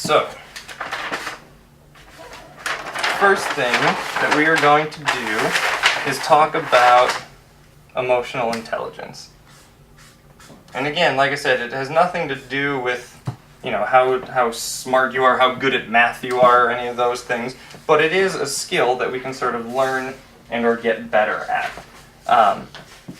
So, first thing that we are going to do is talk about emotional intelligence. And again, like I said, it has nothing to do with, how smart you are, how good at math you are, or any of those things, but it is a skill that we can sort of learn and or get better at.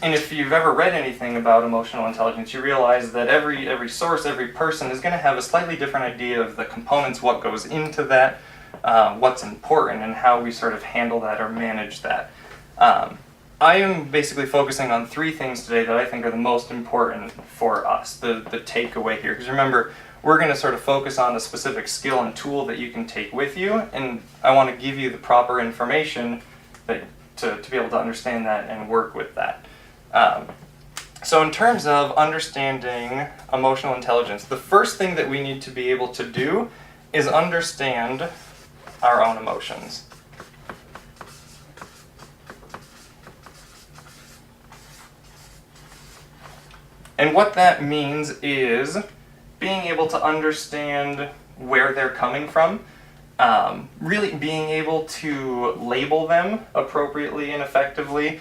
And if you've ever read anything about emotional intelligence, you realize that every source, every person is going to have a slightly different idea of the components, what goes into that, what's important, and how we sort of handle that or manage that. I am basically focusing on three things today that I think are the most important for us, the takeaway here. Because remember, we're going to sort of focus on a specific skill and tool that you can take with you, and I want to give you the proper information to be able to understand that and work with that. So in terms of understanding emotional intelligence, the first thing that we need to be able to do is understand our own emotions. And what that means is being able to understand where they're coming from, really being able to label them appropriately and effectively,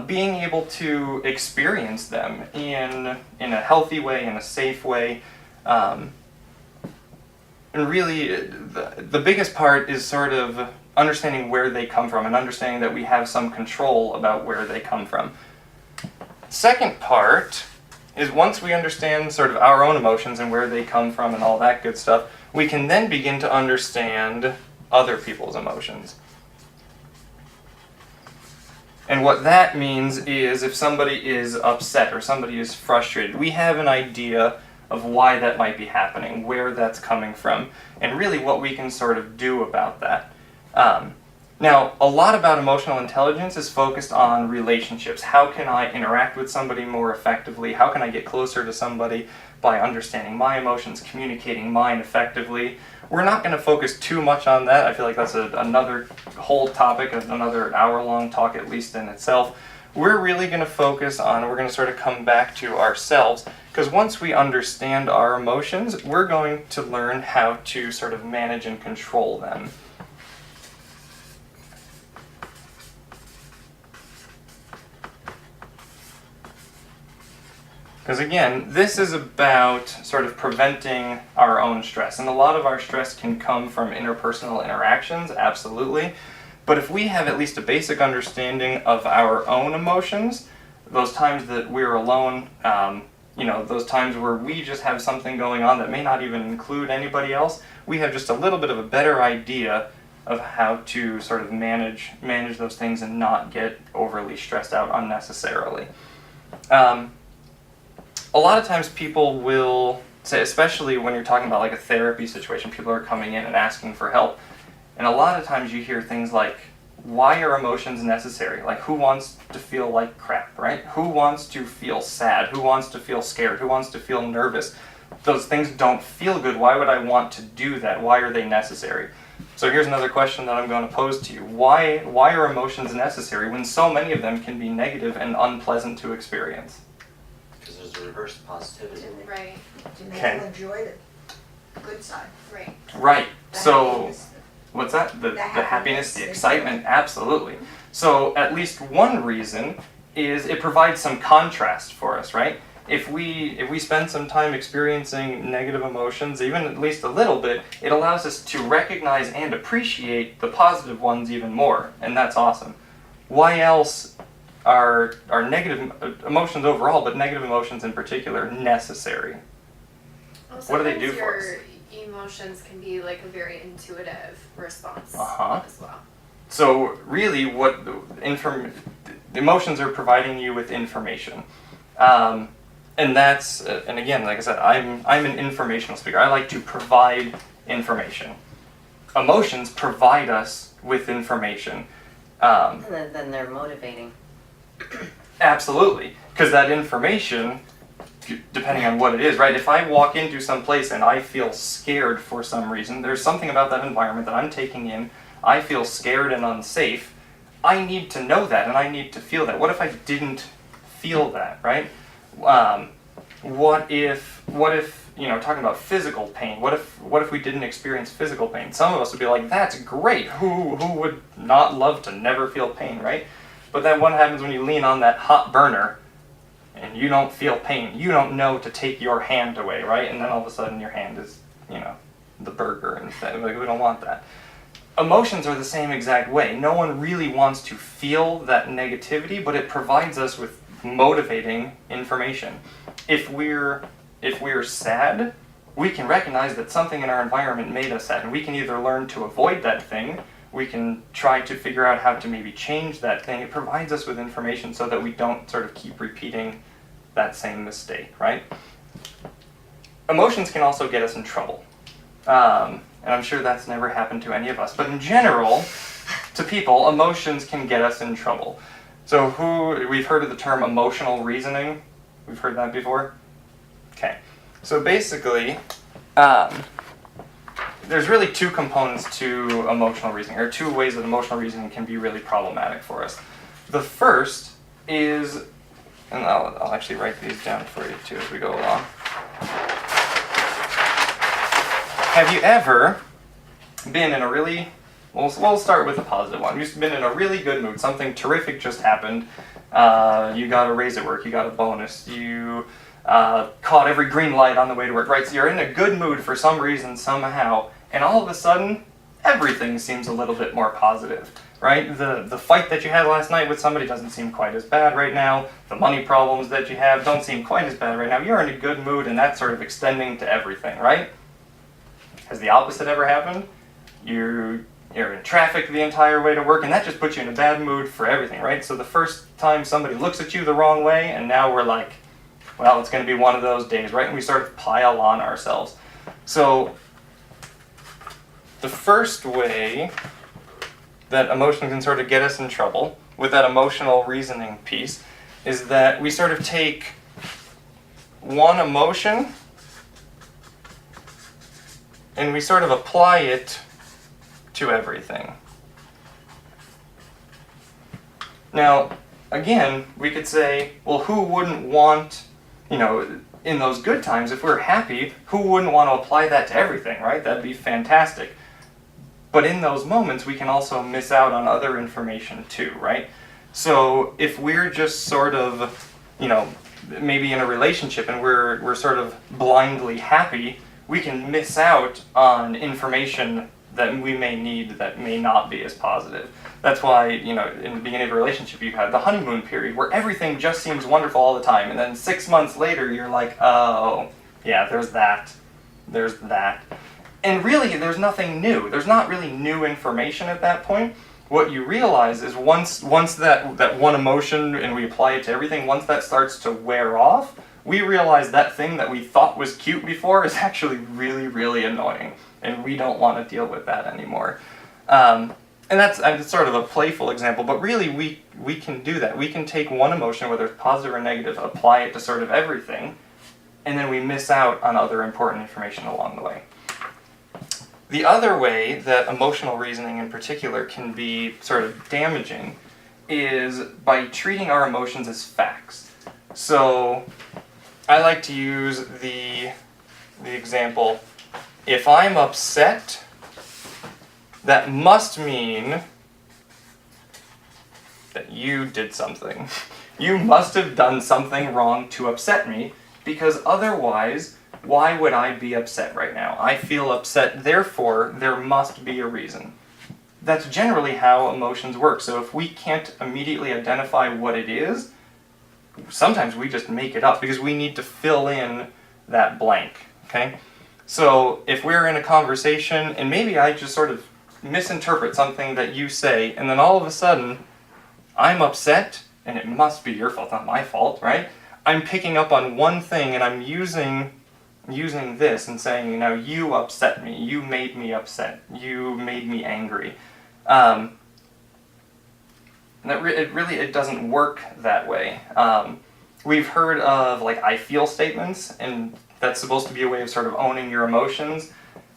being able to experience them in a healthy way, in a safe way. And really, the biggest part is sort of understanding where they come from and understanding that we have some control about where they come from. Second part is once we understand sort of our own emotions and where they come from and all that good stuff, we can then begin to understand other people's emotions. And what that means is if somebody is upset or somebody is frustrated, we have an idea of why that might be happening, where that's coming from, and really what we can sort of do about that. Now, a lot about emotional intelligence is focused on relationships. How can I interact with somebody more effectively? How can I get closer to somebody by understanding my emotions, communicating mine effectively? We're not going to focus too much on that. I feel like that's another whole topic, another hour-long talk at least in itself. We're really going to focus on, we're going to sort of come back to ourselves, because once we understand our emotions, we're going to learn how to sort of manage and control them. Because again, this is about sort of preventing our own stress. And a lot of our stress can come from interpersonal interactions, absolutely. But if we have at least a basic understanding of our own emotions, those times that we're alone, those times where we just have something going on that may not even include anybody else, we have just a little bit of a better idea of how to sort of manage those things and not get overly stressed out unnecessarily. A lot of times people will say, especially when you're talking about like a therapy situation, people are coming in and asking for help. And a lot of times you hear things like, why are emotions necessary? Like, who wants to feel like crap, right? Who wants to feel sad? Who wants to feel scared? Who wants to feel nervous? Those things don't feel good. Why would I want to do that? Why are they necessary? So here's another question that I'm going to pose to you. Why are emotions necessary when so many of them can be negative and unpleasant to experience? Because there's a reverse positivity. Right. To make Okay. them enjoy the good side. Right. Right. The So, happiness. what's that? The happiness, happiness, the the excitement, absolutely. So at least one reason is it provides some contrast for us, right? If we spend some time experiencing negative emotions, even at least a little bit, it allows us to recognize and appreciate the positive ones even more, and that's awesome. Why else are negative emotions overall, but negative emotions in particular, necessary? Well, What do they do sometimes for us? your emotions can be like a very intuitive response Uh-huh. as well. So really what the emotions are providing you with information. And that's, and again, like I said, I'm an informational speaker. I like to provide information. Emotions provide us with information. And then they're motivating. Absolutely, because that information, depending on what it is, right? If I walk into some place and I feel scared for some reason, there's something about that environment that I'm taking in, I feel scared and unsafe, I need to know that and I need to feel that. What if I didn't feel that, right? What if talking about physical pain. What if we didn't experience physical pain? Some of us would be like, that's great. Who would not love to never feel pain, right? But then what happens when you lean on that hot burner and you don't feel pain? You don't know to take your hand away, right? And then all of a sudden your hand is, the burger instead. Like, we don't want that. Emotions are the same exact way. No one really wants to feel that negativity, but it provides us with motivating information. If we're sad, we can recognize that something in our environment made us sad, and we can either learn to avoid that thing, we can try to figure out how to maybe change that thing. It provides us with information so that we don't sort of keep repeating that same mistake, right? Emotions can also get us in trouble. And I'm sure that's never happened to any of us. But in general, to people, emotions can get us in trouble. So we've heard of the term emotional reasoning? We've heard that before? Okay. So basically, there's really two components to emotional reasoning, or two ways that emotional reasoning can be really problematic for us. The first is, and I'll actually write these down for you too as we go along. Have you ever been in a really, we'll start with a positive one. You've been in a really good mood. Something terrific just happened. You got a raise at work. You got a bonus. You caught every green light on the way to work, right? So you're in a good mood for some reason, somehow, and all of a sudden, everything seems a little bit more positive, right? The fight that you had last night with somebody doesn't seem quite as bad right now. The money problems that you have don't seem quite as bad right now. You're in a good mood, and that's sort of extending to everything, right? Has the opposite ever happened? You're in traffic the entire way to work, and that just puts you in a bad mood for everything, right? So the first time somebody looks at you the wrong way, and now we're like, well, it's going to be one of those days, right? And we sort of pile on ourselves. So the first way that emotion can sort of get us in trouble with that emotional reasoning piece is that we sort of take one emotion and we sort of apply it to everything. Now, again, we could say, well, who wouldn't want, in those good times, if we're happy, who wouldn't want to apply that to everything, right? That'd be fantastic. But in those moments, we can also miss out on other information too, right? So if we're just sort of, maybe in a relationship and we're sort of blindly happy, we can miss out on information that we may need that may not be as positive. That's why, in the beginning of a relationship, you have the honeymoon period where everything just seems wonderful all the time. And then 6 months later, you're like, oh, yeah, there's that. And really, there's nothing new. There's not really new information at that point. What you realize is once that one emotion, and we apply it to everything, once that starts to wear off, we realize that thing that we thought was cute before is actually really, really annoying, and we don't want to deal with that anymore. And that's sort of a playful example, but really we can do that. We can take one emotion, whether it's positive or negative, apply it to sort of everything, and then we miss out on other important information along the way. The other way that emotional reasoning in particular can be sort of damaging is by treating our emotions as facts. So I like to use the example, if I'm upset, that must mean that you did something. You must have done something wrong to upset me, because otherwise, why would I be upset right now? I feel upset, therefore, there must be a reason. That's generally how emotions work. So if we can't immediately identify what it is, sometimes we just make it up because we need to fill in that blank, okay? So if we're in a conversation and maybe I just sort of misinterpret something that you say, and then all of a sudden I'm upset, and it must be your fault, not my fault, right? I'm picking up on one thing and I'm using this and saying, you upset me, you made me upset, you made me angry. It doesn't work that way. We've heard of I feel statements, and that's supposed to be a way of sort of owning your emotions.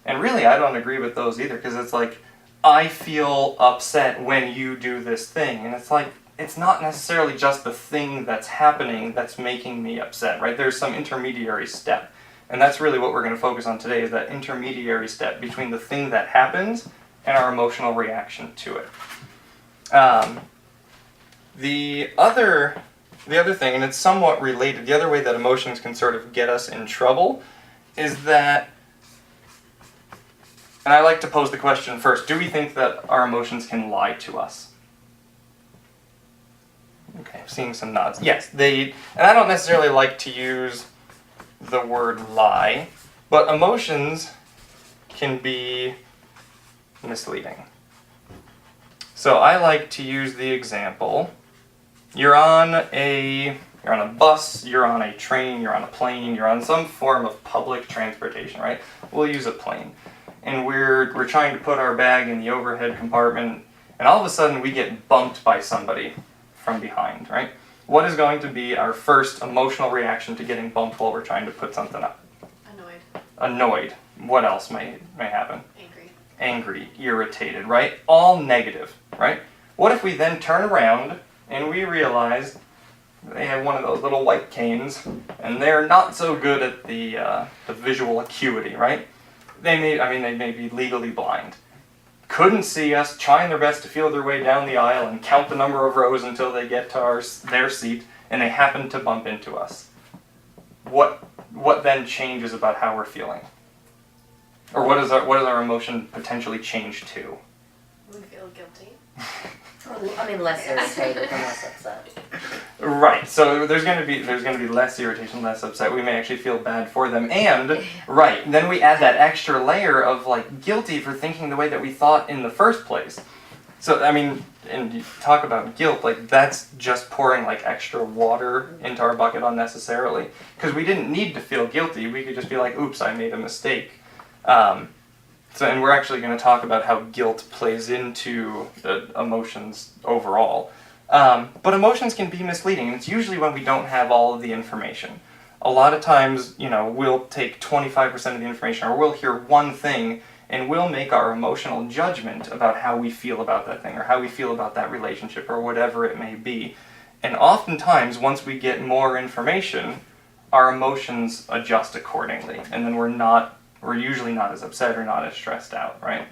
And really, I don't agree with those either, because it's like, I feel upset when you do this thing. And it's like, it's not necessarily just the thing that's happening that's making me upset, right? There's some intermediary step. And that's really what we're going to focus on today, is that intermediary step between the thing that happens and our emotional reaction to it. The other thing, and it's somewhat related, the other way that emotions can sort of get us in trouble is that, and I like to pose the question first, do we think that our emotions can lie to us? Okay, I'm seeing some nods. Yes, and I don't necessarily like to use the word lie, but emotions can be misleading. So I like to use the example, you're on a bus, you're on a train, you're on a plane, you're on some form of public transportation, right? We'll use a plane. And we're trying to put our bag in the overhead compartment, and all of a sudden we get bumped by somebody from behind, right? What is going to be our first emotional reaction to getting bumped while we're trying to put something up? Annoyed. What else may happen? Angry, irritated, right? All negative, right? What if we then turn around and we realize they have one of those little white canes, and they're not so good at the visual acuity, right? They may be legally blind. Couldn't see us, trying their best to feel their way down the aisle and count the number of rows until they get to their seat, and they happen to bump into us. What then changes about how we're feeling? Or what does our emotion potentially change to? We feel guilty. Less irritated and less upset. Right. So there's going to be less irritation, less upset. We may actually feel bad for them, and right. Then we add that extra layer of like guilty for thinking the way that we thought in the first place. So and you talk about guilt, like that's just pouring like extra water into our bucket unnecessarily, because we didn't need to feel guilty. We could just be like, "Oops, I made a mistake." And we're actually going to talk about how guilt plays into the emotions overall. But emotions can be misleading, and it's usually when we don't have all of the information. A lot of times, we'll take 25% of the information, or we'll hear one thing, and we'll make our emotional judgment about how we feel about that thing, or how we feel about that relationship, or whatever it may be. And oftentimes, once we get more information, our emotions adjust accordingly, and then we're usually not as upset or not as stressed out, right?